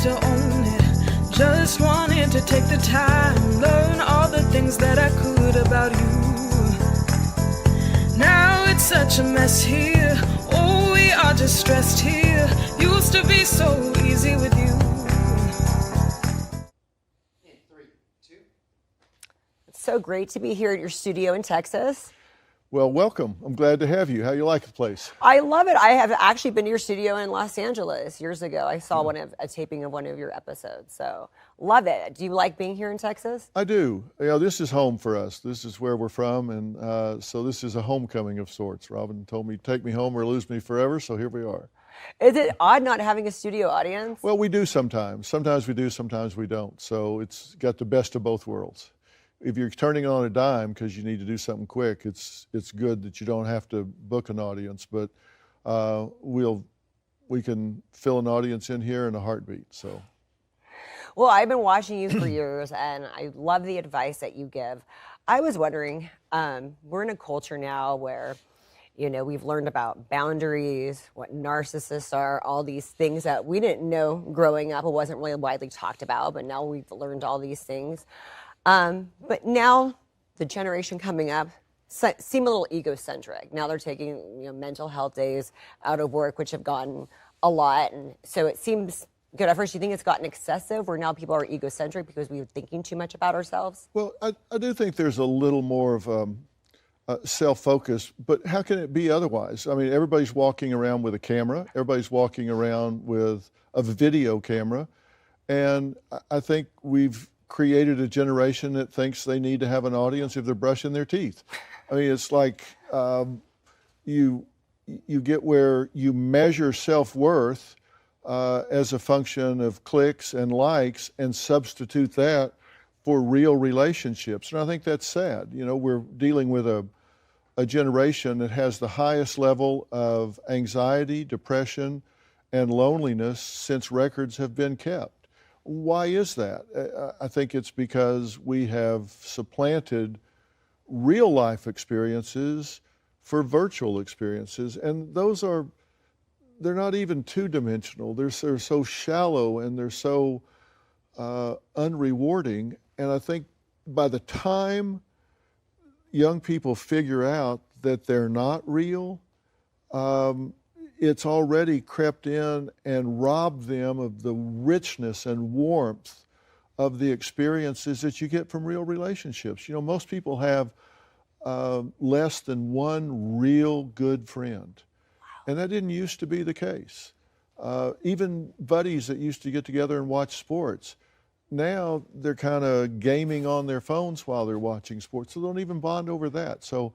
to own it. Just wanted to take the time, learn all the things that I could about you. Now it's such a mess here. Oh, we are just stressed here. Used to be so easy with you. In 3, 2. It's so great to be here at your studio in Texas. Well, welcome. I'm glad to have you. How you like the place? I love it. I have actually been to your studio in Los Angeles years ago. I saw a taping of one of your episodes, so love it. Do you like being here in Texas? I do. You know, this is home for us. This is where we're from, and so this is a homecoming of sorts. Robin told me, take me home or lose me forever, so here we are. Is it odd not having a studio audience? Well, we do sometimes. Sometimes we do, sometimes we don't. So it's got the best of both worlds. If you're turning on a dime because you need to do something quick, it's good that you don't have to book an audience, but we can fill an audience in here in a heartbeat. So, well, I've been watching you for years, and I love the advice that you give. I was wondering, we're in a culture now where, you know, we've learned about boundaries, what narcissists are, all these things that we didn't know growing up. It wasn't really widely talked about, but now we've learned all these things. But now the generation coming up seem a little egocentric. Now they're taking mental health days out of work, which have gotten a lot. And so it seems good. At first, you think it's gotten excessive where now people are egocentric because we're thinking too much about ourselves? Well, I do think there's a little more of self-focus, but how can it be otherwise? I mean, everybody's walking around with a camera. Everybody's walking around with a video camera. And I think we've created a generation that thinks they need to have an audience if they're brushing their teeth. I mean, it's like you get where you measure self-worth as a function of clicks and likes and substitute that for real relationships. And I think that's sad. You know, we're dealing with a generation that has the highest level of anxiety, depression, and loneliness since records have been kept. Why is that? I think it's because we have supplanted real life experiences for virtual experiences. And they're not even two-dimensional. They're so shallow and they're so unrewarding. And I think by the time young people figure out that they're not real, it's already crept in and robbed them of the richness and warmth of the experiences that you get from real relationships. You know, most people have less than one real good friend. And that didn't used to be the case. Even buddies that used to get together and watch sports, now they're kind of gaming on their phones while they're watching sports, so they don't even bond over that. So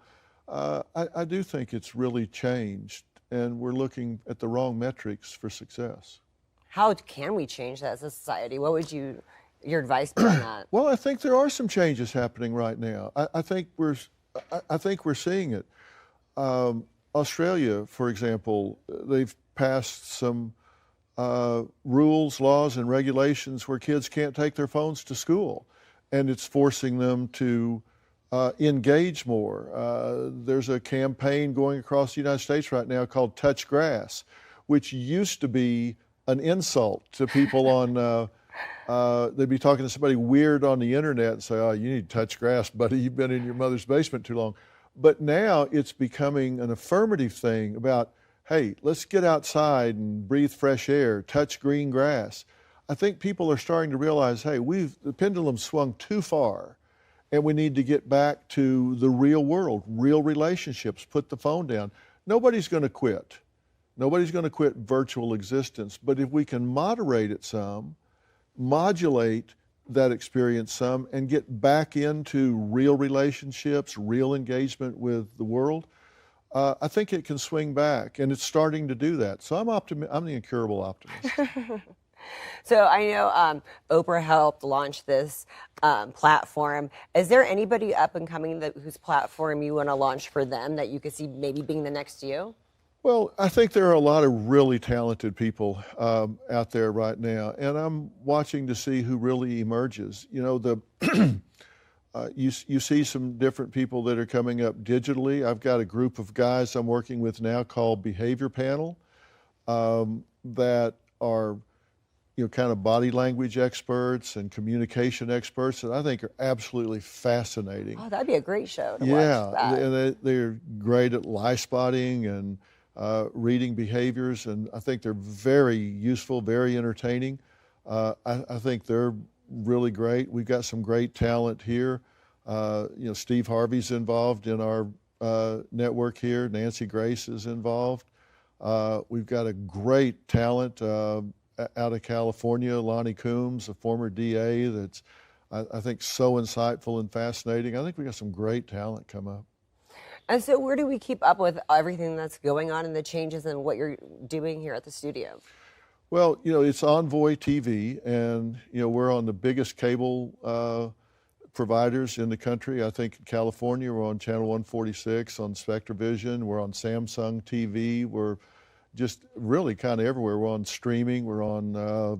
I do think it's really changed, and we're looking at the wrong metrics for success. How can we change that as a society? What would your advice be on that? Well, I think there are some changes happening right now. I think we're seeing it. Australia, for example, they've passed some rules, laws, and regulations where kids can't take their phones to school, and it's forcing them to engage more. There's a campaign going across the United States right now called Touch Grass, which used to be an insult to people on, they'd be talking to somebody weird on the internet and say, oh, you need to touch grass, buddy, you've been in your mother's basement too long. But now it's becoming an affirmative thing about, hey, let's get outside and breathe fresh air, touch green grass. I think people are starting to realize, hey, the pendulum swung too far, and we need to get back to the real world, real relationships, put the phone down. Nobody's going to quit. Nobody's going to quit virtual existence, but if we can moderate it some, modulate that experience some, and get back into real relationships, real engagement with the world, I think it can swing back, and it's starting to do that. So I'm the incurable optimist. So I know Oprah helped launch this platform. Is there anybody up and coming whose platform you want to launch for them that you could see maybe being the next you? Well, I think there are a lot of really talented people out there right now, and I'm watching to see who really emerges. You know, you see some different people that are coming up digitally. I've got a group of guys I'm working with now called Behavior Panel that are, kind of body language experts and communication experts that I think are absolutely fascinating. Oh, that'd be a great show to Yeah, watch that. and they're great at lie spotting and reading behaviors, and I think they're very useful, very entertaining. I think they're really great. We've got some great talent here. Steve Harvey's involved in our network here. Nancy Grace is involved. We've got a great talent out of California, Lonnie Coombs, a former DA that's, I think, so insightful and fascinating. I think we got some great talent come up. And so where do we keep up with everything that's going on and the changes and what you're doing here at the studio? Well, it's Envoy TV, and, we're on the biggest cable providers in the country. I think in California, we're on Channel 146, on SpectraVision, we're on Samsung TV, we're just really kind of everywhere. We're on streaming, we're on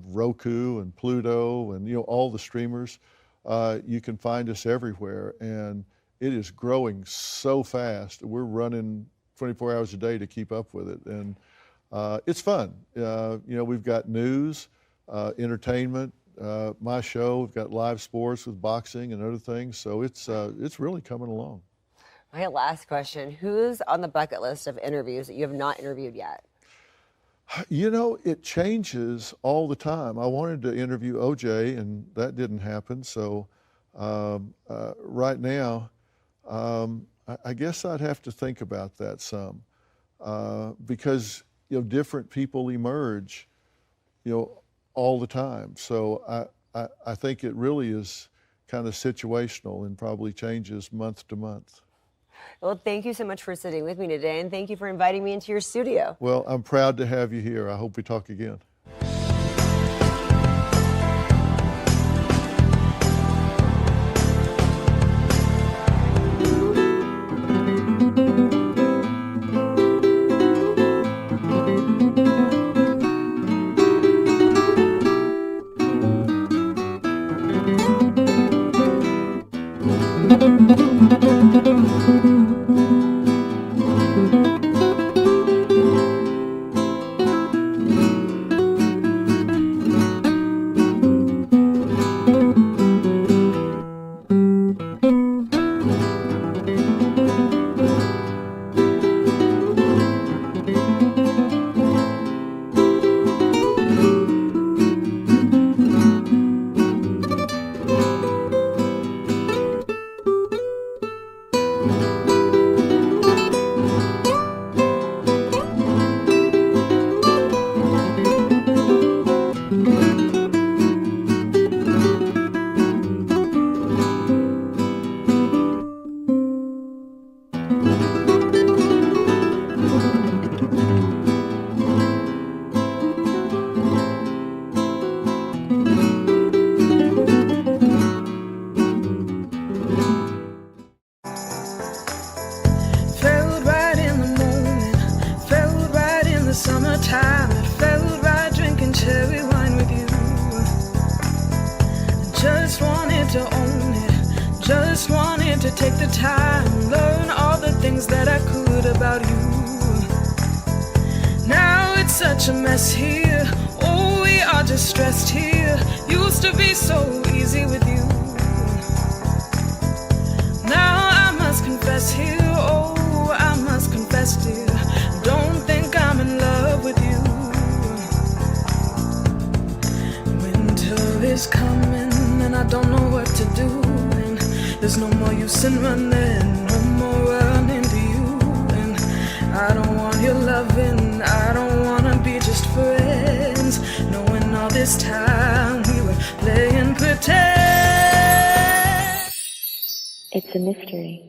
Roku and Pluto and, all the streamers. You can find us everywhere, and it is growing so fast. We're running 24 hours a day to keep up with it, and it's fun. We've got news, entertainment, my show. We've got live sports with boxing and other things. So it's really coming along. My last question: who's on the bucket list of interviews that you have not interviewed yet? It changes all the time. I wanted to interview OJ, and that didn't happen. So right now, I guess I'd have to think about that some, because different people emerge, all the time. So I think it really is kind of situational and probably changes month to month. Well, thank you so much for sitting with me today, and thank you for inviting me into your studio. Well, I'm proud to have you here. I hope we talk again. Summertime, it felt right drinking cherry wine with you. Just wanted to own it, just wanted to take the time, learn all the things that I could about you. Now it's such a mess here, oh, we are just stressed here. Used to be so easy with you. Now I must confess here, oh, I must confess, dear, don't think I'm in love with you. Winter is coming and I don't know what to do, and there's no more use in running, no more running to you. And I don't want your loving, I don't wanna be just friends, knowing all this time we were playing pretend. It's a mystery.